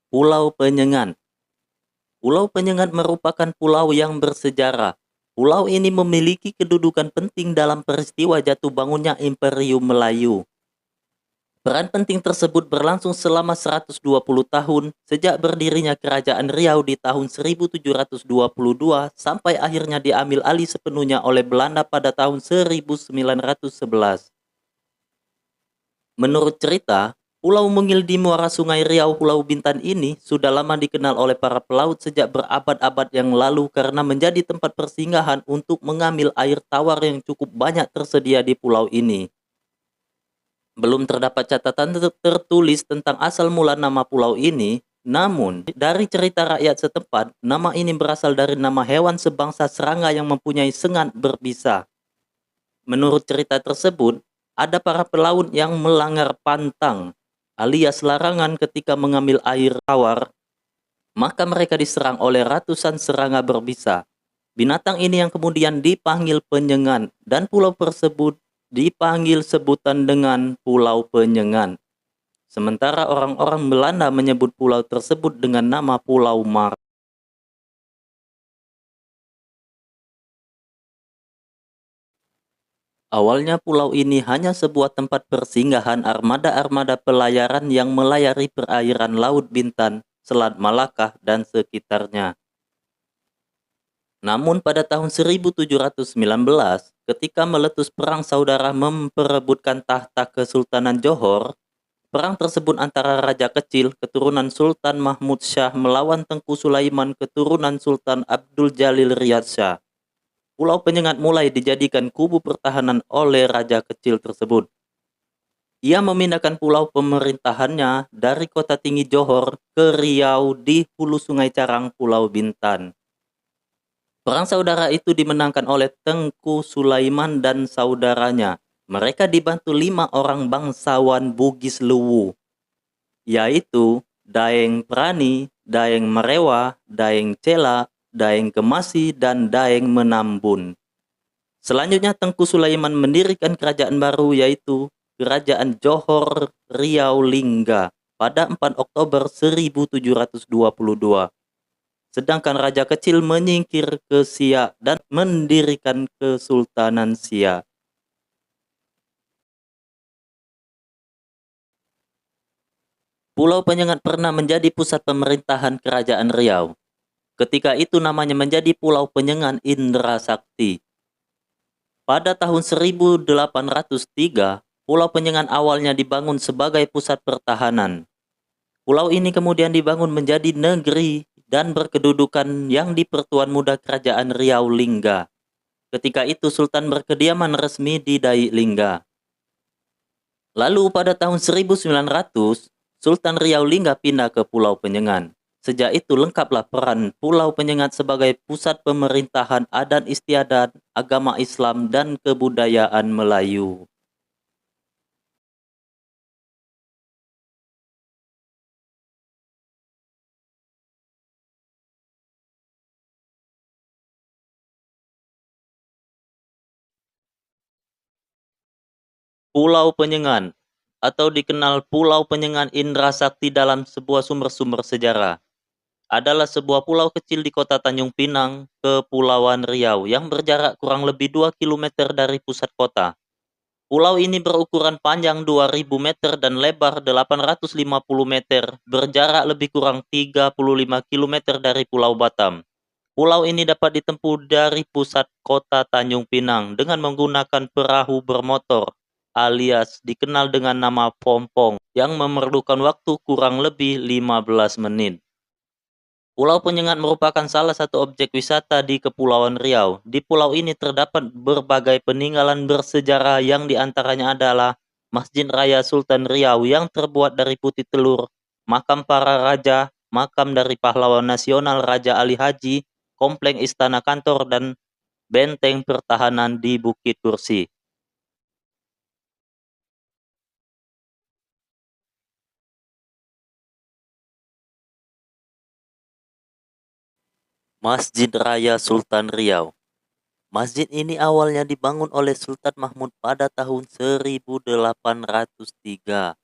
Pulau Penyengat. Pulau Penyengat merupakan pulau yang bersejarah. Pulau ini memiliki kedudukan penting dalam peristiwa jatuh bangunnya Imperium Melayu. Peran penting tersebut berlangsung selama 120 tahun sejak berdirinya Kerajaan Riau di tahun 1722 sampai akhirnya diambil alih sepenuhnya oleh Belanda pada tahun 1911. Menurut cerita, Pulau Mungil di muara Sungai Riau Pulau Bintan ini sudah lama dikenal oleh para pelaut sejak berabad-abad yang lalu karena menjadi tempat persinggahan untuk mengambil air tawar yang cukup banyak tersedia di pulau ini. Belum terdapat catatan tertulis tentang asal mula nama pulau ini, namun dari cerita rakyat setempat, nama ini berasal dari nama hewan sebangsa serangga yang mempunyai sengat berbisa. Menurut cerita tersebut, ada para pelaut yang melanggar pantang alias larangan ketika mengambil air tawar, maka mereka diserang oleh ratusan serangga berbisa. Binatang ini yang kemudian dipanggil Penyengat dan pulau tersebut dipanggil sebutan dengan Pulau Penyengat. Sementara orang-orang Belanda menyebut pulau tersebut dengan nama Pulau Mar. Awalnya pulau ini hanya sebuah tempat persinggahan armada-armada pelayaran yang melayari perairan Laut Bintan, Selat Malaka, dan sekitarnya. Namun pada tahun 1719, ketika meletus perang saudara memperebutkan tahta Kesultanan Johor, perang tersebut antara Raja Kecil keturunan Sultan Mahmud Shah melawan Tengku Sulaiman keturunan Sultan Abdul Jalil Riyad Shah. Pulau Penyengat mulai dijadikan kubu pertahanan oleh Raja Kecil tersebut. Ia memindahkan pulau pemerintahannya dari kota tinggi Johor ke Riau di hulu Sungai Carang, Pulau Bintan. Perang saudara itu dimenangkan oleh Tengku Sulaiman dan saudaranya. Mereka dibantu 5 orang bangsawan Bugis Luwu, yaitu Daeng Prani, Daeng Merewa, Daeng Cela, Daeng Kemasi, dan Daeng Menambun. Selanjutnya Tengku Sulaiman mendirikan kerajaan baru yaitu Kerajaan Johor Riau Lingga pada 4 Oktober 1722. Sedangkan Raja Kecil menyingkir ke Siak dan mendirikan Kesultanan Siak. Pulau Penyengat pernah menjadi pusat pemerintahan Kerajaan Riau. Ketika itu namanya menjadi Pulau Penyengat Indra Sakti. Pada tahun 1803, Pulau Penyengat awalnya dibangun sebagai pusat pertahanan. Pulau ini kemudian dibangun menjadi negeri dan berkedudukan yang di Pertuan Muda Kerajaan Riau Lingga. Ketika itu Sultan berkediaman resmi di Dai Lingga. Lalu pada tahun 1900, Sultan Riau Lingga pindah ke Pulau Penyengat. Sejak itu lengkaplah peran Pulau Penyengat sebagai pusat pemerintahan adat istiadat, agama Islam, dan kebudayaan Melayu. Pulau Penyengat atau dikenal Pulau Penyengat Indra Sakti dalam sebuah sumber-sumber sejarah adalah sebuah pulau kecil di kota Tanjung Pinang, Kepulauan Riau yang berjarak kurang lebih 2 kilometer dari pusat kota. Pulau ini berukuran panjang 2.000 meter dan lebar 850 meter, berjarak lebih kurang 35 kilometer dari Pulau Batam. Pulau ini dapat ditempuh dari pusat kota Tanjung Pinang dengan menggunakan perahu bermotor alias dikenal dengan nama pompong yang memerlukan waktu kurang lebih 15 menit. Pulau Penyengat merupakan salah satu objek wisata di Kepulauan Riau. Di pulau ini terdapat berbagai peninggalan bersejarah yang diantaranya adalah Masjid Raya Sultan Riau yang terbuat dari putih telur, makam para raja, makam dari pahlawan nasional Raja Ali Haji, kompleks istana kantor, dan benteng pertahanan di Bukit Kursi. Masjid Raya Sultan Riau. Masjid ini awalnya dibangun oleh Sultan Mahmud pada tahun 1803.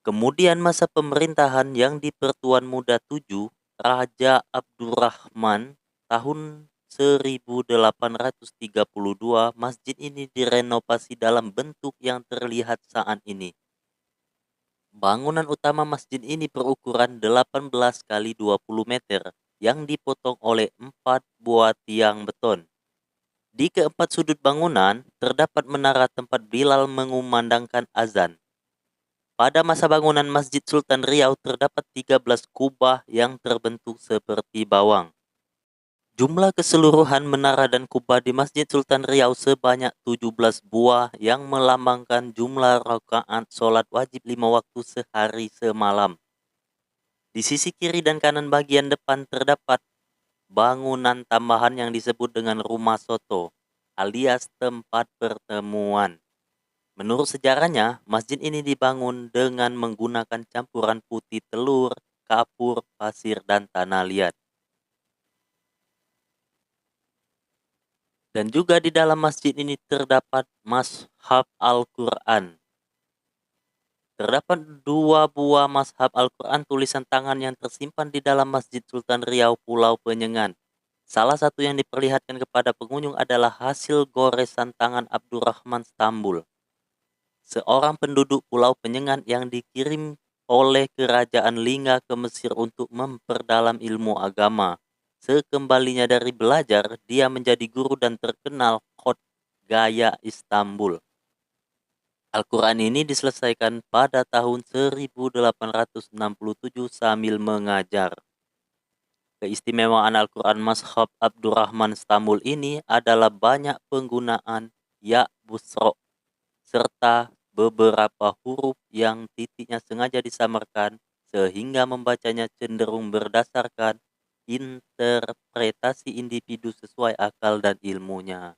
Kemudian masa pemerintahan yang di Pertuan Muda VII, Raja Abdurrahman, tahun 1832, masjid ini direnovasi dalam bentuk yang terlihat saat ini. Bangunan utama masjid ini berukuran 18 kali 20 meter yang dipotong oleh 4 buah tiang beton. Di keempat sudut bangunan terdapat menara tempat Bilal mengumandangkan azan. Pada masa bangunan Masjid Sultan Riau terdapat 13 kubah yang terbentuk seperti bawang. Jumlah keseluruhan menara dan kubah di Masjid Sultan Riau sebanyak 17 buah yang melambangkan jumlah rakaat sholat wajib 5 waktu sehari semalam. Di sisi kiri dan kanan bagian depan terdapat bangunan tambahan yang disebut dengan rumah soto, alias tempat pertemuan. Menurut sejarahnya, masjid ini dibangun dengan menggunakan campuran putih telur, kapur, pasir, dan tanah liat. Dan juga di dalam masjid ini terdapat Mashaf Al-Quran. Terdapat 2 buah Mashaf Al-Quran tulisan tangan yang tersimpan di dalam Masjid Sultan Riau, Pulau Penyengan. Salah satu yang diperlihatkan kepada pengunjung adalah hasil goresan tangan Abdurrahman Stambul, seorang penduduk Pulau Penyengan yang dikirim oleh Kerajaan Lingga ke Mesir untuk memperdalam ilmu agama. Sekembalinya dari belajar, dia menjadi guru dan terkenal Khot Gaya Istanbul. Al-Quran ini diselesaikan pada tahun 1867 sambil mengajar. Keistimewaan Al-Quran Mashaf Abdurrahman Stambul ini adalah banyak penggunaan ya busro, serta beberapa huruf yang titiknya sengaja disamarkan sehingga membacanya cenderung berdasarkan interpretasi individu sesuai akal dan ilmunya.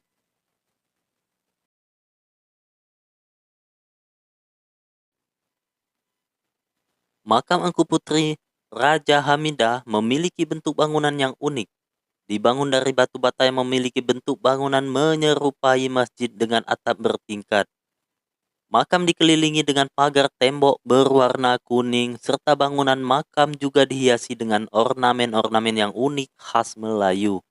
Makam Engku Putri Raja Hamidah memiliki bentuk bangunan yang unik. Dibangun dari batu bata yang memiliki bentuk bangunan menyerupai masjid dengan atap bertingkat. Makam dikelilingi dengan pagar tembok berwarna kuning, serta bangunan makam juga dihiasi dengan ornamen-ornamen yang unik khas Melayu.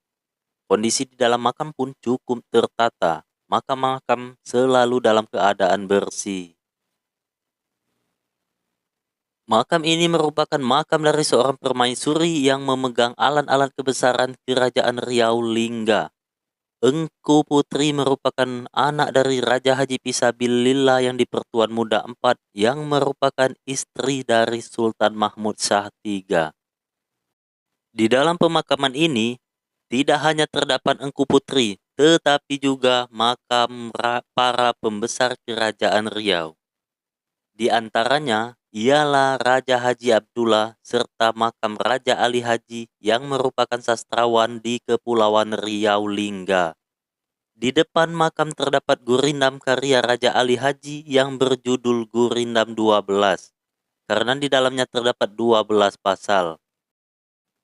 Kondisi di dalam makam pun cukup tertata. Makam-makam selalu dalam keadaan bersih. Makam ini merupakan makam dari seorang permaisuri yang memegang alat-alat kebesaran Kerajaan Riau Lingga. Engku Putri merupakan anak dari Raja Haji Pisabilillah yang di Pertuan Muda IV yang merupakan istri dari Sultan Mahmud Shah III. Di dalam pemakaman ini, tidak hanya terdapat Engku Putri, tetapi juga makam para pembesar Kerajaan Riau. Di antaranya ialah Raja Haji Abdullah serta makam Raja Ali Haji yang merupakan sastrawan di Kepulauan Riau Lingga. Di depan makam terdapat gurindam karya Raja Ali Haji yang berjudul Gurindam 12, karena di dalamnya terdapat 12 pasal.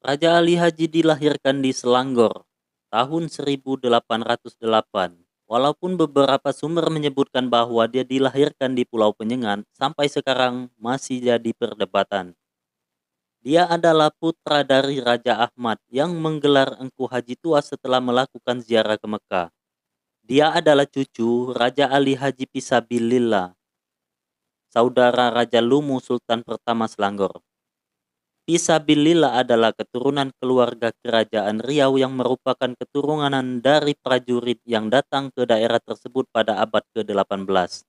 Raja Ali Haji dilahirkan di Selangor tahun 1808. Walaupun beberapa sumber menyebutkan bahwa dia dilahirkan di Pulau Penyengan, sampai sekarang masih jadi perdebatan. Dia adalah putra dari Raja Ahmad yang menggelar Engku Haji Tua setelah melakukan ziarah ke Mekah. Dia adalah cucu Raja Ali Haji Pisabilillah, saudara Raja Lumu Sultan pertama Selangor. Pisabilillah adalah keturunan keluarga Kerajaan Riau yang merupakan keturunan dari prajurit yang datang ke daerah tersebut pada abad ke-18.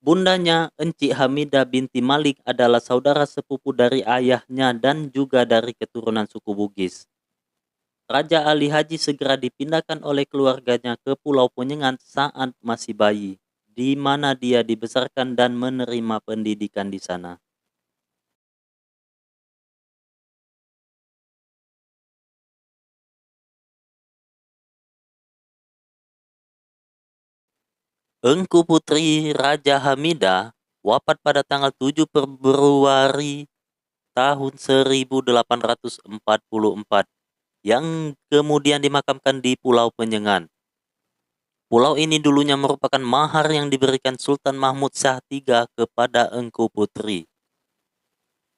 Bundanya, Encik Hamidah binti Malik, adalah saudara sepupu dari ayahnya dan juga dari keturunan suku Bugis. Raja Ali Haji segera dipindahkan oleh keluarganya ke Pulau Penyengan saat masih bayi, di mana dia dibesarkan dan menerima pendidikan di sana. Engku Putri Raja Hamidah wafat pada tanggal 7 Februari tahun 1844 yang kemudian dimakamkan di Pulau Penyengan. Pulau ini dulunya merupakan mahar yang diberikan Sultan Mahmud Shah III kepada Engku Putri.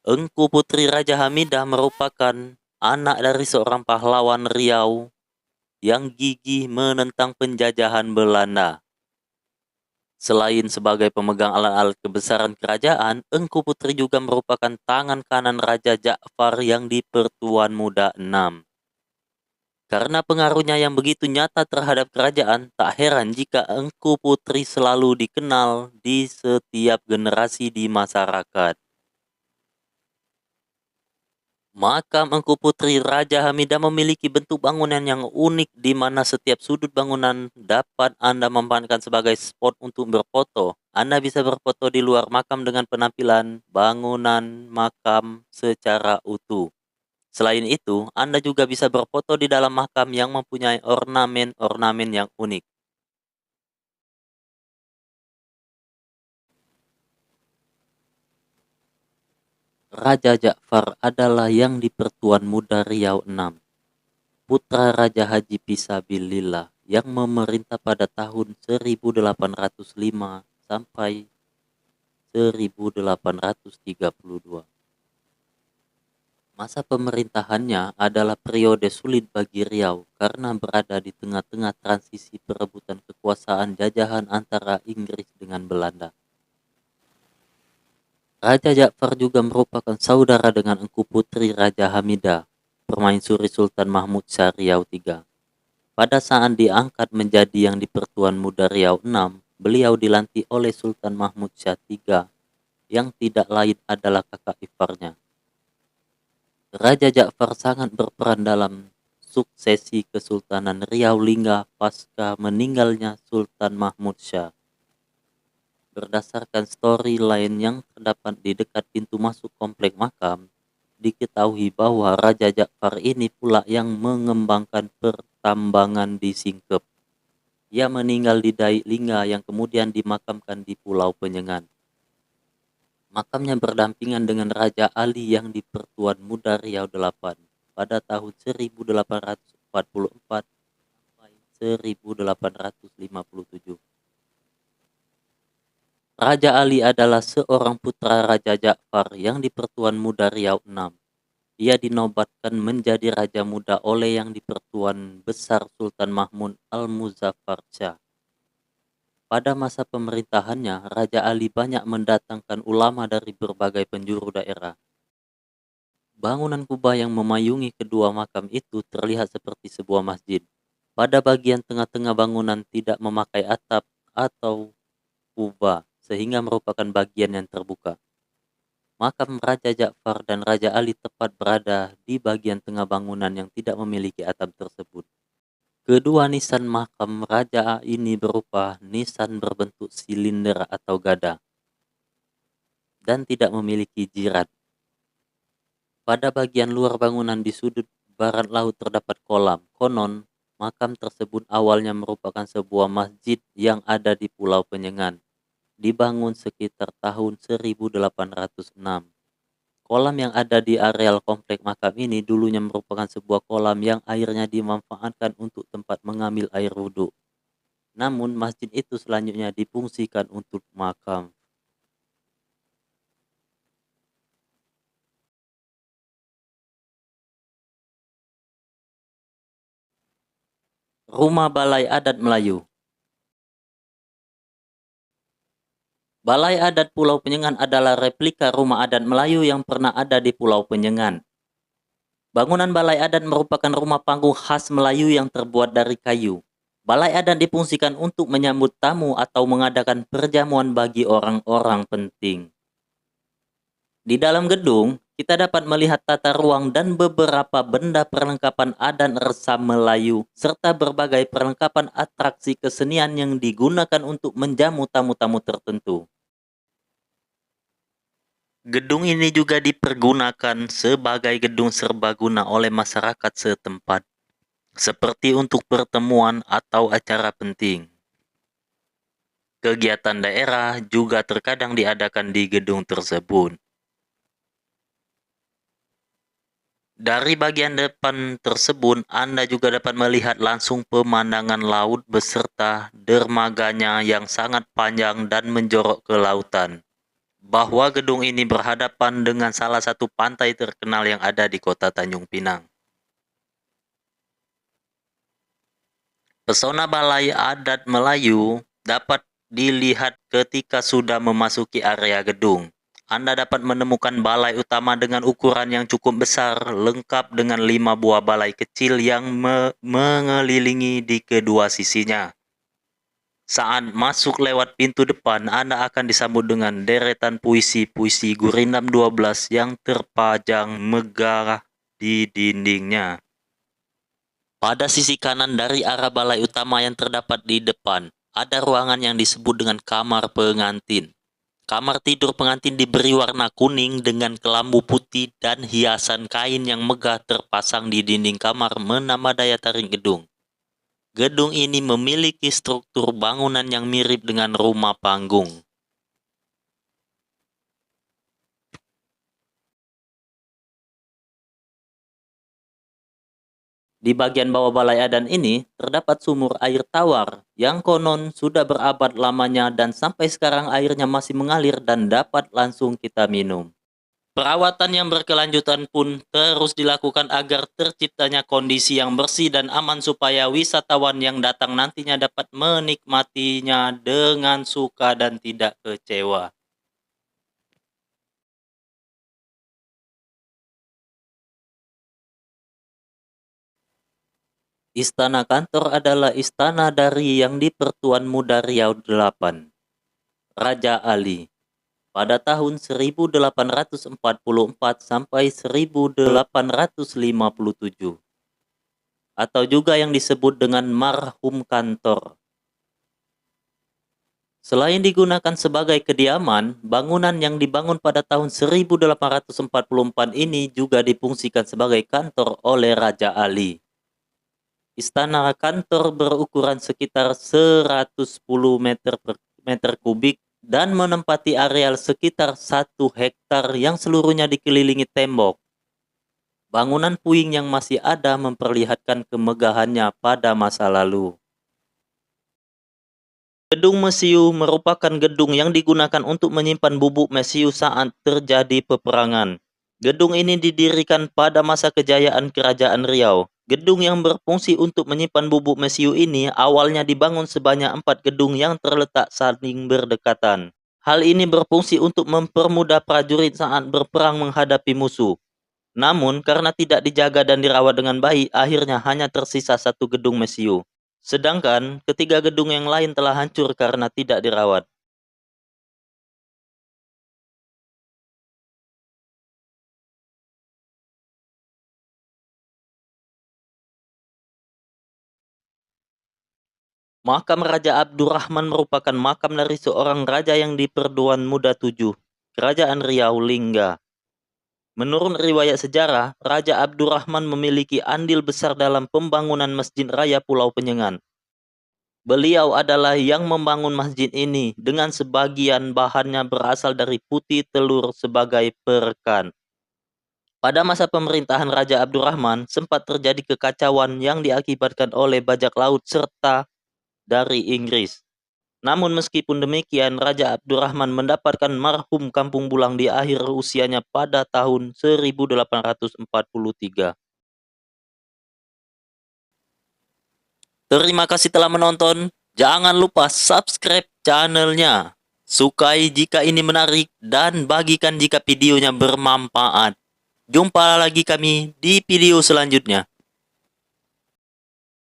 Engku Putri Raja Hamidah merupakan anak dari seorang pahlawan Riau yang gigih menentang penjajahan Belanda. Selain sebagai pemegang alat-alat kebesaran kerajaan, Engku Putri juga merupakan tangan kanan Raja Ja'far yang di Pertuan Muda VI. Karena pengaruhnya yang begitu nyata terhadap kerajaan, tak heran jika Engku Putri selalu dikenal di setiap generasi di masyarakat. Makam Engku Putri Raja Hamidah memiliki bentuk bangunan yang unik di mana setiap sudut bangunan dapat Anda manfaatkan sebagai spot untuk berfoto. Anda bisa berfoto di luar makam dengan penampilan bangunan makam secara utuh. Selain itu, Anda juga bisa berfoto di dalam makam yang mempunyai ornamen-ornamen yang unik. Raja Ja'far adalah yang di Pertuan Muda Riau VI, putra Raja Haji Fisabilillah yang memerintah pada tahun 1805 sampai 1832. Masa pemerintahannya adalah periode sulit bagi Riau karena berada di tengah-tengah transisi perebutan kekuasaan jajahan antara Inggris dengan Belanda. Raja Ja'far juga merupakan saudara dengan Engku Putri Raja Hamidah, permaisuri Sultan Mahmud Shah Riau III. Pada saat diangkat menjadi yang di Pertuan Muda Riau VI, beliau dilantik oleh Sultan Mahmud Shah III yang tidak lain adalah kakak iparnya. Raja Ja'far sangat berperan dalam suksesi Kesultanan Riau Lingga pasca meninggalnya Sultan Mahmud Shah. Berdasarkan storyline yang terdapat di dekat pintu masuk komplek makam, diketahui bahwa Raja Ja'far ini pula yang mengembangkan pertambangan di Singkep. Ia meninggal di Daik Lingga yang kemudian dimakamkan di Pulau Penyengan. Makamnya berdampingan dengan Raja Ali yang di Pertuan Muda Riau VIII pada tahun 1844 sampai 1857. Raja Ali adalah seorang putra Raja Ja'far yang di Pertuan Muda Riau VI. Ia dinobatkan menjadi Raja Muda oleh yang di Pertuan Besar Sultan Mahmud Al-Muzaffar Shah. Pada masa pemerintahannya, Raja Ali banyak mendatangkan ulama dari berbagai penjuru daerah. Bangunan kubah yang memayungi kedua makam itu terlihat seperti sebuah masjid. Pada bagian tengah-tengah bangunan tidak memakai atap atau kubah, sehingga merupakan bagian yang terbuka. Makam Raja Ja'far dan Raja Ali tepat berada di bagian tengah bangunan yang tidak memiliki atap tersebut. Kedua nisan makam raja ini berupa nisan berbentuk silinder atau gada dan tidak memiliki jirat. Pada bagian luar bangunan di sudut barat laut terdapat kolam. Konon, makam tersebut awalnya merupakan sebuah masjid yang ada di Pulau Penyengan, dibangun sekitar tahun 1806. Kolam yang ada di areal komplek makam ini dulunya merupakan sebuah kolam yang airnya dimanfaatkan untuk tempat mengambil air wudhu. Namun masjid itu selanjutnya difungsikan untuk makam. Rumah Balai Adat Melayu. Balai Adat Pulau Penyengan adalah replika rumah adat Melayu yang pernah ada di Pulau Penyengan. Bangunan Balai Adat merupakan rumah panggung khas Melayu yang terbuat dari kayu. Balai Adat difungsikan untuk menyambut tamu atau mengadakan perjamuan bagi orang-orang penting. Di dalam gedung, kita dapat melihat tata ruang dan beberapa benda perlengkapan adat resam Melayu, serta berbagai perlengkapan atraksi kesenian yang digunakan untuk menjamu tamu-tamu tertentu. Gedung ini juga dipergunakan sebagai gedung serbaguna oleh masyarakat setempat, seperti untuk pertemuan atau acara penting. Kegiatan daerah juga terkadang diadakan di gedung tersebut. Dari bagian depan tersebut, Anda juga dapat melihat langsung pemandangan laut beserta dermaganya yang sangat panjang dan menjorok ke lautan. Bahwa gedung ini berhadapan dengan salah satu pantai terkenal yang ada di kota Tanjung Pinang. Pesona Balai Adat Melayu dapat dilihat ketika sudah memasuki area gedung. Anda dapat menemukan balai utama dengan ukuran yang cukup besar, lengkap dengan 5 buah balai kecil yang mengelilingi di kedua sisinya. Saat masuk lewat pintu depan, Anda akan disambut dengan deretan puisi-puisi Gurindam 12 yang terpajang megah di dindingnya. Pada sisi kanan dari arah balai utama yang terdapat di depan, ada ruangan yang disebut dengan kamar pengantin. Kamar tidur pengantin diberi warna kuning dengan kelambu putih dan hiasan kain yang megah terpasang di dinding kamar menambah daya tarik gedung. Gedung ini memiliki struktur bangunan yang mirip dengan rumah panggung. Di bagian bawah balai adat ini terdapat sumur air tawar yang konon sudah berabad lamanya dan sampai sekarang airnya masih mengalir dan dapat langsung kita minum. Perawatan yang berkelanjutan pun terus dilakukan agar terciptanya kondisi yang bersih dan aman supaya wisatawan yang datang nantinya dapat menikmatinya dengan suka dan tidak kecewa. Istana Kantor adalah istana dari yang di-Pertuan Muda Riau 8, Raja Ali, pada tahun 1844 sampai 1857, atau juga yang disebut dengan Marhum Kantor. Selain digunakan sebagai kediaman, bangunan yang dibangun pada tahun 1844 ini juga difungsikan sebagai kantor oleh Raja Ali. Istana Kantor berukuran sekitar 110 meter kubik dan menempati areal sekitar 1 hektar yang seluruhnya dikelilingi tembok. Bangunan puing yang masih ada memperlihatkan kemegahannya pada masa lalu. Gedung Mesiu merupakan gedung yang digunakan untuk menyimpan bubuk mesiu saat terjadi peperangan. Gedung ini didirikan pada masa kejayaan Kerajaan Riau. Gedung yang berfungsi untuk menyimpan bubuk mesiu ini awalnya dibangun sebanyak 4 gedung yang terletak saling berdekatan. Hal ini berfungsi untuk mempermudah prajurit saat berperang menghadapi musuh. Namun, karena tidak dijaga dan dirawat dengan baik, akhirnya hanya tersisa 1 gedung mesiu. Sedangkan ketiga gedung yang lain telah hancur karena tidak dirawat. Makam Raja Abdurrahman merupakan makam dari seorang raja yang di Pertuan Muda 7, Kerajaan Riau Lingga. Menurut riwayat sejarah, Raja Abdurrahman memiliki andil besar dalam pembangunan Masjid Raya Pulau Penyengan. Beliau adalah yang membangun masjid ini dengan sebagian bahannya berasal dari putih telur sebagai perekan. Pada masa pemerintahan Raja Abdurrahman, sempat terjadi kekacauan yang diakibatkan oleh bajak laut serta dari Inggris. Namun meskipun demikian, Raja Abdurrahman mendapatkan marhum kampung bulang di akhir usianya pada tahun 1843. Terima kasih telah menonton. Jangan lupa subscribe channelnya. Sukai jika ini menarik dan bagikan jika videonya bermanfaat. Jumpa lagi kami di video selanjutnya.